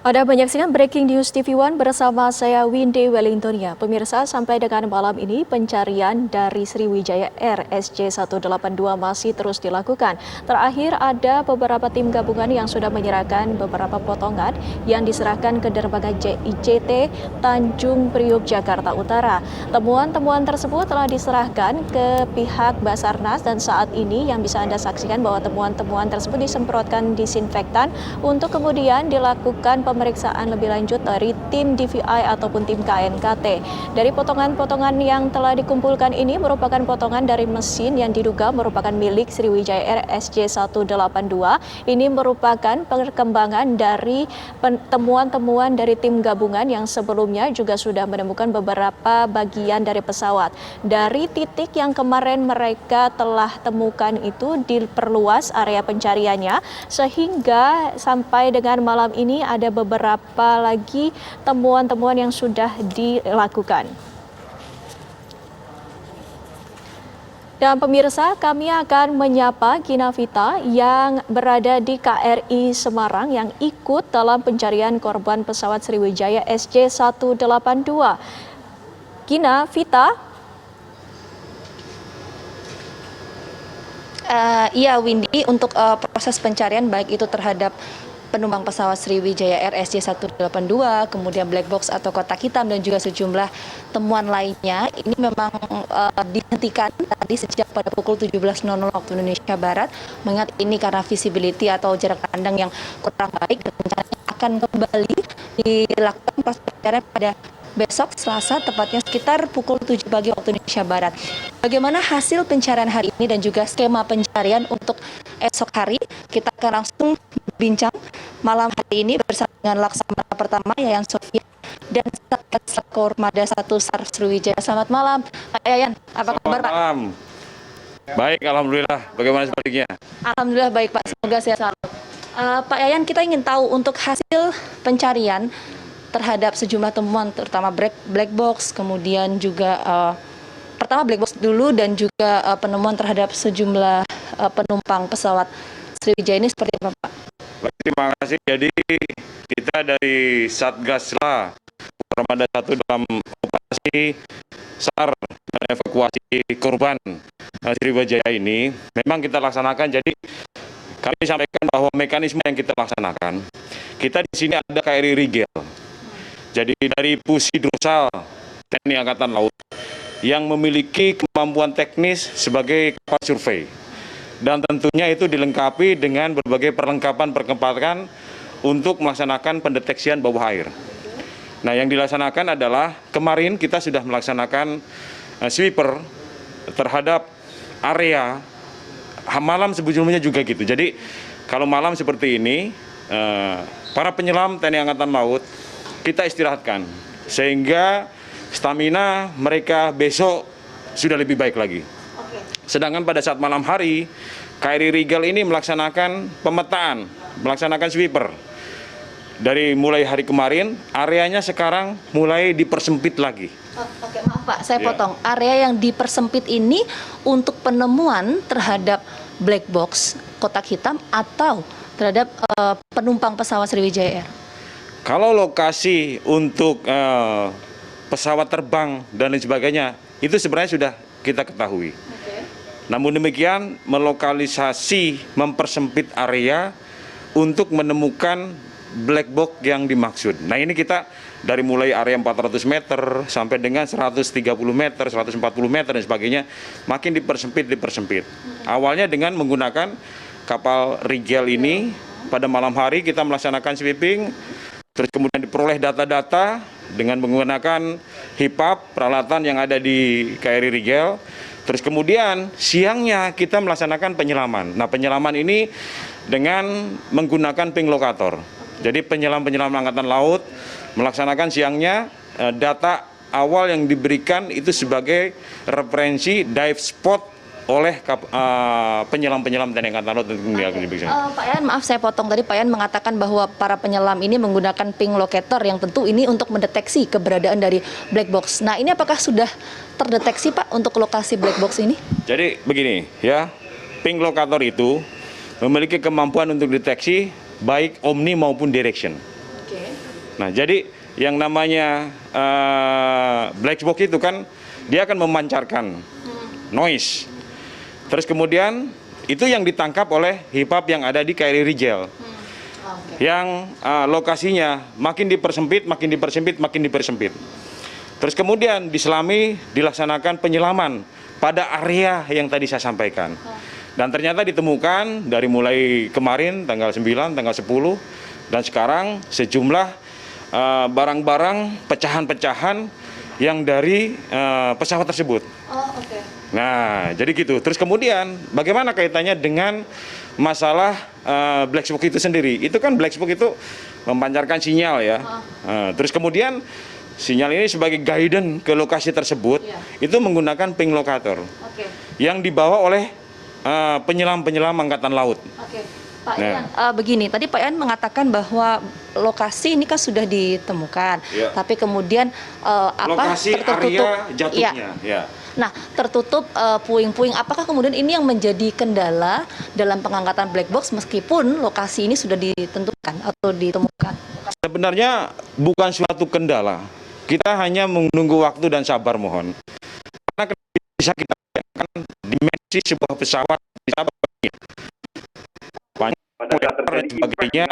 Ada menyaksikan Breaking News TV One bersama saya Windy Wellingtonia. Pemirsa, sampai dengan malam ini pencarian dari Sriwijaya Air SJ182 masih terus dilakukan. Terakhir ada beberapa tim gabungan yang sudah menyerahkan beberapa potongan yang diserahkan ke dermaga JICT Tanjung Priuk, Jakarta Utara. Temuan-temuan tersebut telah diserahkan ke pihak Basarnas dan saat ini yang bisa Anda saksikan bahwa temuan-temuan tersebut disemprotkan disinfektan untuk kemudian dilakukan pemeriksaan lebih lanjut dari tim DVI ataupun tim KNKT. Dari potongan-potongan yang telah dikumpulkan ini merupakan potongan dari mesin yang diduga merupakan milik Sriwijaya Air SJ182. Ini merupakan perkembangan dari temuan-temuan dari tim gabungan yang sebelumnya juga sudah menemukan beberapa bagian dari pesawat. Dari titik yang kemarin mereka telah temukan itu diperluas area pencariannya sehingga sampai dengan malam ini ada beberapa lagi temuan-temuan yang sudah dilakukan. Dan pemirsa, kami akan menyapa Gina Vita yang berada di KRI Semarang yang ikut dalam pencarian korban pesawat Sriwijaya SJ182. Gina, Vita. Iya Windy, untuk proses pencarian baik itu terhadap penumpang pesawat Sriwijaya Air SJ182, kemudian black box atau kotak hitam dan juga sejumlah temuan lainnya, ini memang dihentikan tadi sejak pada pukul 17.00 waktu Indonesia Barat, mengingat ini karena visibility atau jarak pandang yang kurang baik dan rencananya akan kembali dilakukan proses pencarian pada besok Selasa, tepatnya sekitar pukul 7 pagi waktu Indonesia Barat. Bagaimana hasil pencarian hari ini dan juga skema pencarian untuk esok hari? Kita akan langsung bincang malam hari ini bersama dengan Laksamana Pertama Yayan Sofyan dan Satgas Kormada 1 SAR Sriwijaya. Selamat malam, Pak Yayan. Apa kabar, Pak? Selamat malam. Baik, alhamdulillah. Bagaimana sebaliknya? Alhamdulillah baik, Pak. Semoga sehat selalu. Pak Yayan, kita ingin tahu untuk hasil pencarian terhadap sejumlah temuan, terutama black box, kemudian juga pertama black box dulu dan juga penemuan terhadap sejumlah penumpang pesawat Sriwijaya ini seperti apa, Pak? Terima kasih. Jadi kita dari Satgas Kormada 1 dalam operasi SAR dan evakuasi korban Sriwijaya ini memang kita laksanakan. Jadi kami sampaikan bahwa mekanisme yang kita laksanakan, kita di sini ada KRI Rigel. Jadi dari Pusi Dorsal TNI Angkatan Laut yang memiliki kemampuan teknis sebagai kapal survei. Dan tentunya itu dilengkapi dengan berbagai perlengkapan untuk melaksanakan pendeteksian bawah air. Nah, yang dilaksanakan adalah kemarin kita sudah melaksanakan sweeper terhadap area malam sebelumnya juga gitu. Jadi kalau malam seperti ini, para penyelam TNI Angkatan Laut kita istirahatkan sehingga stamina mereka besok sudah lebih baik lagi. Sedangkan pada saat malam hari, KRI Rigel ini melaksanakan pemetaan, melaksanakan sweeper. Dari mulai hari kemarin, areanya sekarang mulai dipersempit lagi. Oke, maaf Pak, saya potong. Area yang dipersempit ini untuk penemuan terhadap black box, kotak hitam, atau terhadap penumpang pesawat Sriwijaya Air? Kalau lokasi untuk pesawat terbang dan lain sebagainya, itu sebenarnya sudah kita ketahui. Namun demikian, melokalisasi, mempersempit area untuk menemukan black box yang dimaksud. Nah, ini kita dari mulai area 400 meter sampai dengan 130 meter, 140 meter dan sebagainya, makin dipersempit. Awalnya dengan menggunakan kapal Rigel ini, pada malam hari kita melaksanakan sweeping, terus kemudian diperoleh data-data dengan menggunakan HIPAP, peralatan yang ada di KRI Rigel. Terus kemudian siangnya kita melaksanakan penyelaman. Nah, penyelaman ini dengan menggunakan ping lokator. Jadi penyelam-penyelam Angkatan Laut melaksanakan siangnya data awal yang diberikan itu sebagai referensi dive spot oleh penyelam-penyelam TNI Angkatan Laut. Pak Yayan, maaf saya potong tadi. Pak Yayan mengatakan bahwa para penyelam ini menggunakan ping locator yang tentu ini untuk mendeteksi keberadaan dari black box. Nah, ini apakah sudah terdeteksi, Pak, untuk lokasi black box ini? Jadi begini ya, ping locator itu memiliki kemampuan untuk deteksi baik omni maupun direction. Nah, jadi yang namanya black box itu kan dia akan memancarkan noise. Terus kemudian itu yang ditangkap oleh hipap yang ada di KRI Rigel. Yang lokasinya makin dipersempit, makin dipersempit, makin dipersempit. Terus kemudian diselami, dilaksanakan penyelaman pada area yang tadi saya sampaikan. Dan ternyata ditemukan dari mulai kemarin tanggal 9, tanggal 10, dan sekarang sejumlah barang-barang pecahan-pecahan yang dari pesawat tersebut. Nah, jadi gitu. Terus kemudian bagaimana kaitannya dengan masalah black box itu sendiri? Itu kan black box itu memancarkan sinyal ya. Terus kemudian sinyal ini sebagai guidance ke lokasi tersebut itu menggunakan ping locator yang dibawa oleh penyelam-penyelam angkatan laut. Pak Ian, begini, tadi Pak Ian mengatakan bahwa lokasi ini kan sudah ditemukan, tapi kemudian lokasi tertutup area jatuhnya. Ya. Nah, tertutup puing-puing. Apakah kemudian ini yang menjadi kendala dalam pengangkatan black box meskipun lokasi ini sudah ditentukan atau ditemukan? Sebenarnya bukan suatu kendala. Kita hanya menunggu waktu dan sabar mohon. Karena bisa kita bayangkan dimensi sebuah pesawat bisa dan sebagainya,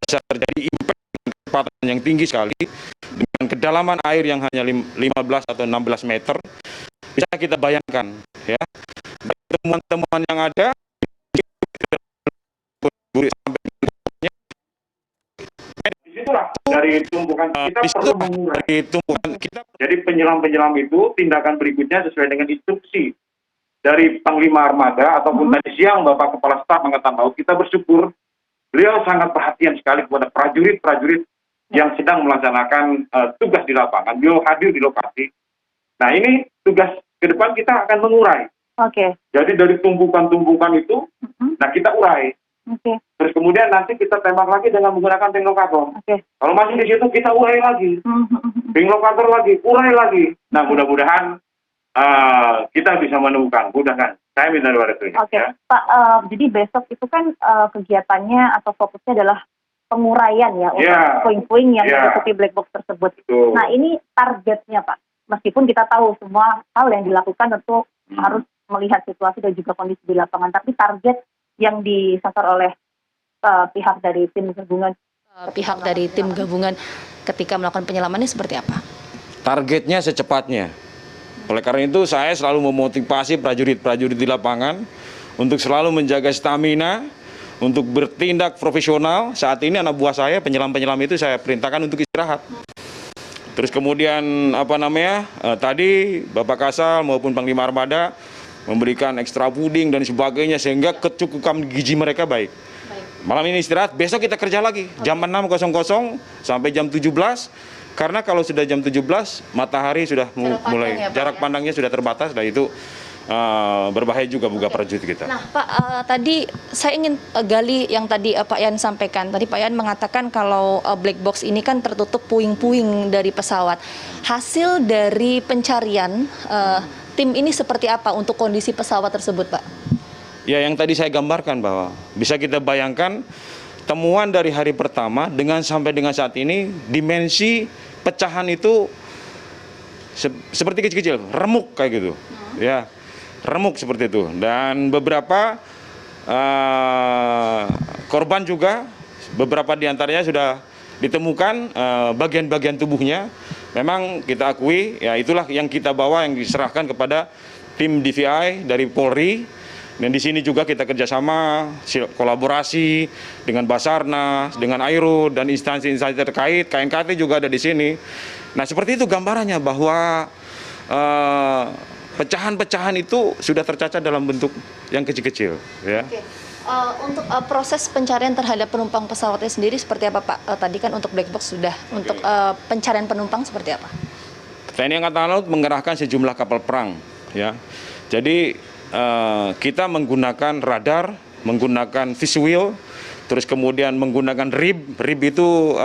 bisa terjadi impact dengan kecepatan yang tinggi sekali dengan kedalaman air yang hanya 15 atau 16 meter. Bisa kita bayangkan ya, temuan-temuan yang ada dari tumpukan kita perlu mengurai. Jadi penyelam-penyelam itu tindakan berikutnya sesuai dengan instruksi dari Panglima Armada ataupun tadi siang Bapak Kepala Staf Angkatan Laut. Kita bersyukur beliau sangat perhatian sekali kepada prajurit-prajurit yang sedang melaksanakan tugas di lapangan. Beliau hadir di lokasi. Nah, ini tugas ke depan kita akan mengurai. Jadi dari tumpukan-tumpukan itu, nah kita urai. Terus kemudian nanti kita tembak lagi dengan menggunakan ping locator. Kalau masih di situ kita urai lagi, ping locator lagi, urai lagi. Nah, mudah-mudahan kita bisa menemukan. Mudah kan? Saya minta doa itu. Ya. Pak, jadi besok itu kan kegiatannya atau fokusnya adalah penguraian ya untuk puing-puing yang meliputi black box tersebut. Nah, ini targetnya Pak. Meskipun kita tahu semua hal yang dilakukan tentu harus melihat situasi dan juga kondisi di lapangan, tapi target yang disasar oleh pihak dari tim gabungan ketika melakukan penyelaman ini seperti apa? Targetnya secepatnya. Oleh karena itu saya selalu memotivasi prajurit-prajurit di lapangan untuk selalu menjaga stamina, untuk bertindak profesional. Saat ini anak buah saya, penyelam-penyelam itu saya perintahkan untuk istirahat. Terus kemudian tadi Bapak Kasal maupun Panglima Armada memberikan ekstra puding dan sebagainya sehingga kecukupan gizi mereka baik. Malam ini istirahat, besok kita kerja lagi jam 6.00 sampai jam 17. Karena kalau sudah jam 17 matahari sudah mulai jarak pandangnya sudah terbatas dan itu berbahaya juga buat prajurit kita. Nah, Pak, tadi saya ingin gali yang tadi Pak Yan sampaikan. Tadi Pak Yan mengatakan kalau black box ini kan tertutup puing-puing dari pesawat. Hasil dari pencarian tim ini seperti apa untuk kondisi pesawat tersebut, Pak? Ya, yang tadi saya gambarkan bahwa bisa kita bayangkan temuan dari hari pertama sampai dengan saat ini dimensi pecahan itu seperti kecil-kecil, remuk kayak gitu. Ya, remuk seperti itu. Dan beberapa korban juga, beberapa diantaranya sudah ditemukan bagian-bagian tubuhnya. Memang kita akui, ya itulah yang kita bawa, yang diserahkan kepada tim DVI dari Polri. Dan di sini juga kita kerjasama, kolaborasi dengan Basarnas, dengan Aero, dan instansi-instansi terkait, KNKT juga ada di sini. Nah, seperti itu gambarannya bahwa pecahan-pecahan itu sudah tercacat dalam bentuk yang kecil-kecil. Ya. Untuk proses pencarian terhadap penumpang pesawatnya sendiri seperti apa, Pak? Tadi kan untuk black box sudah, untuk pencarian penumpang seperti apa? TNI Angkatan Laut mengerahkan sejumlah kapal perang. Ya. Jadi kita menggunakan radar, menggunakan visual, terus kemudian menggunakan rib itu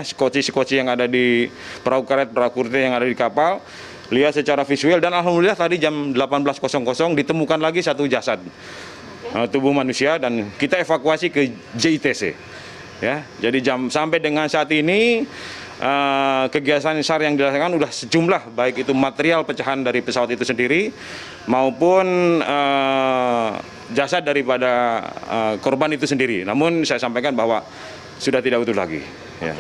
skoci yang ada di perahu karet yang ada di kapal. Lihat secara visual dan alhamdulillah tadi jam 18.00 ditemukan lagi satu jasad tubuh manusia dan kita evakuasi ke JITC. Ya, jadi sampai dengan saat ini kegiatan SAR yang dilaksanakan sudah sejumlah, baik itu material pecahan dari pesawat itu sendiri maupun jasad daripada korban itu sendiri. Namun saya sampaikan bahwa sudah tidak utuh lagi. Ya.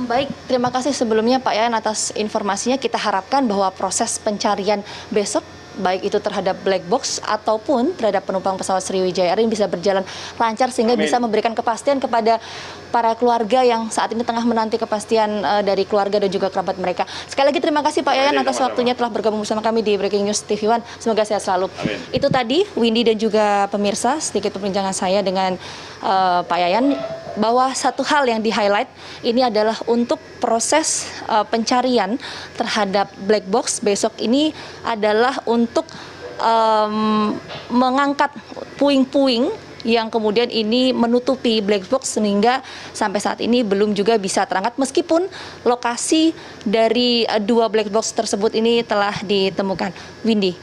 Baik, terima kasih sebelumnya Pak Yayan atas informasinya. Kita harapkan bahwa proses pencarian besok, baik itu terhadap black box ataupun terhadap penumpang pesawat Sriwijaya Air ini bisa berjalan lancar sehingga bisa memberikan kepastian kepada para keluarga yang saat ini tengah menanti kepastian dari keluarga dan juga kerabat mereka. Sekali lagi terima kasih Pak Yayan atas waktunya telah bergabung bersama kami di Breaking News TV One. Semoga sehat selalu. Amin. Itu tadi Windy dan juga pemirsa sedikit perbincangan saya dengan Pak Yayan, bahwa satu hal yang di-highlight ini adalah untuk proses pencarian terhadap black box besok ini adalah untuk mengangkat puing-puing yang kemudian ini menutupi black box sehingga sampai saat ini belum juga bisa terangkat meskipun lokasi dari dua black box tersebut ini telah ditemukan. Windy.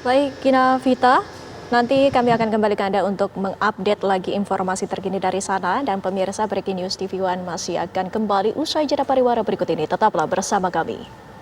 Baik, Gina Vita, nanti kami akan kembali ke Anda untuk mengupdate lagi informasi terkini dari sana, dan pemirsa Breaking News TV One masih akan kembali usai jeda pariwara berikut ini. Tetaplah bersama kami.